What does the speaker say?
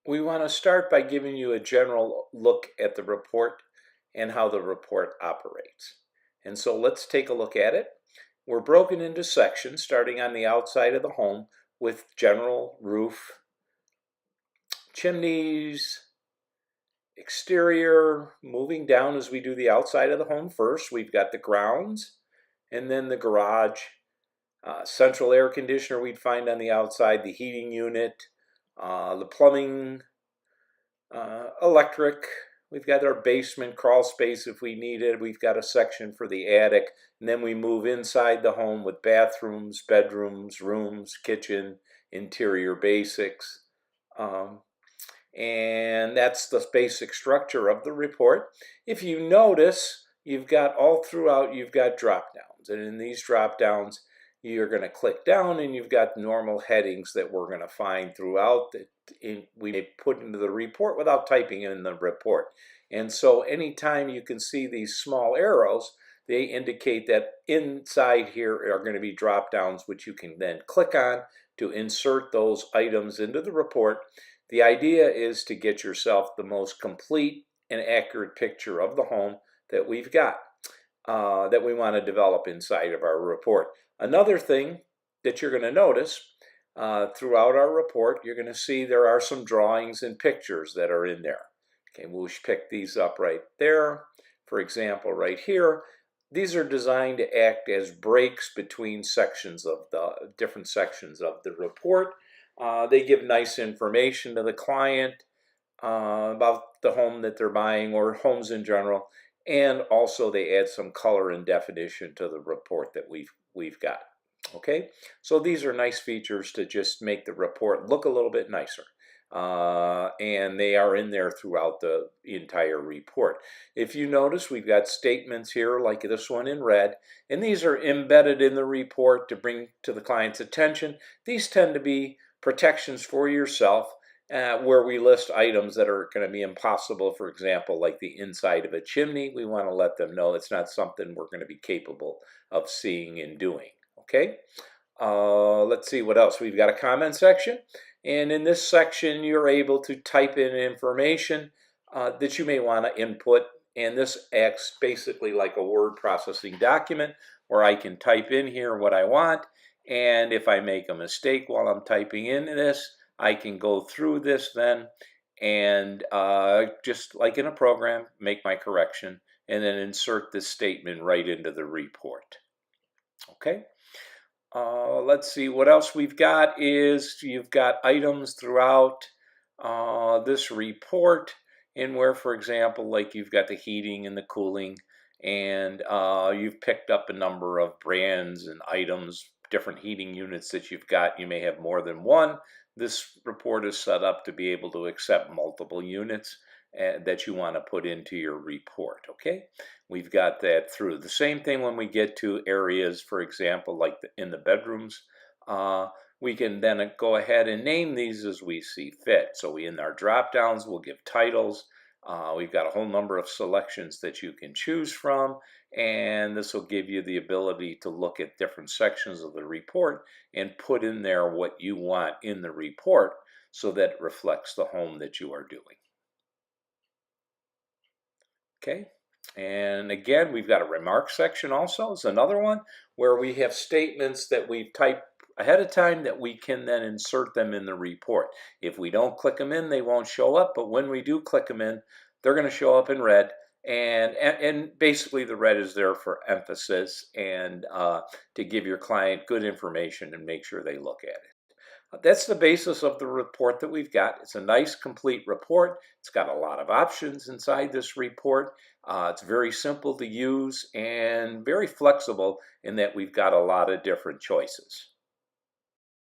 We want to start by giving you a general look at the report and how the report operates. And so let's take a look at it. We're broken into sections starting on the outside of the home with general roof, chimneys, exterior, moving down as we do the outside of the home first. We've got the grounds and then the garage, central air conditioner we'd find on the outside, the heating unit, the plumbing, electric. We've got our basement crawl space if we need it. We've got a section for the attic. And then we move inside the home with bathrooms, bedrooms, rooms, kitchen, interior basics. And that's the basic structure of the report. If you notice, you've got all throughout, you've got drop downs. And in these drop downs, you're going to click down and you've got normal headings that we're going to find throughout that we may put into the report without typing in the report. And so anytime you can see these small arrows, they indicate that inside here are going to be drop downs which you can then click on to insert those items into the report. The idea is to get yourself the most complete and accurate picture of the home that we've got, that we want to develop inside of our report. Another thing that you're going to notice throughout our report, you're going to see there are some drawings and pictures that are in there. Okay, we'll pick these up right there. For example, right here, these are designed to act as breaks between sections of the different sections of the report. They give nice information to the client about the home that they're buying or homes in general, and also they add some color and definition to the report that we've got. Okay, so these are nice features to just make the report look a little bit nicer. And they are in there throughout the entire report. If you notice, we've got statements here like this one in red, and these are embedded in the report to bring to the client's attention. These tend to be protections for yourself, where we list items that are going to be impossible. For example, like the inside of a chimney, we want to let them know it's not something we're going to be capable of seeing and doing. Okay, let's see what else. We've got a comment section, and in this section you're able to type in information that you may want to input, and this acts basically like a word processing document where I can type in here what I want, and if I make a mistake while I'm typing in this, I can go through this then and just like in a program, make my correction and then insert this statement right into the report. Okay. Let's see what else we've got is you've got items throughout this report in where, for example, like you've got the heating and the cooling, and you've picked up a number of brands and items, different heating units that you've got. You may have more than one. This report is set up to be able to accept multiple units that you want to put into your report. Okay, we've got that through. The same thing when we get to areas, for example, like in the bedrooms, we can then go ahead and name these as we see fit. So in our drop downs, we'll give titles. We've got a whole number of selections that you can choose from, and this will give you the ability to look at different sections of the report and put in there what you want in the report so that it reflects the home that you are doing. Okay, and again, we've got a remarks section also. It's another one where we have statements that we've typed ahead of time that we can then insert them in the report. If we don't click them in, they won't show up, but when we do click them in, they're going to show up in red, and basically the red is there for emphasis and to give your client good information and make sure they look at it. That's the basis of the report that we've got. It's a nice, complete report. It's got a lot of options inside this report. It's very simple to use and very flexible in that we've got a lot of different choices.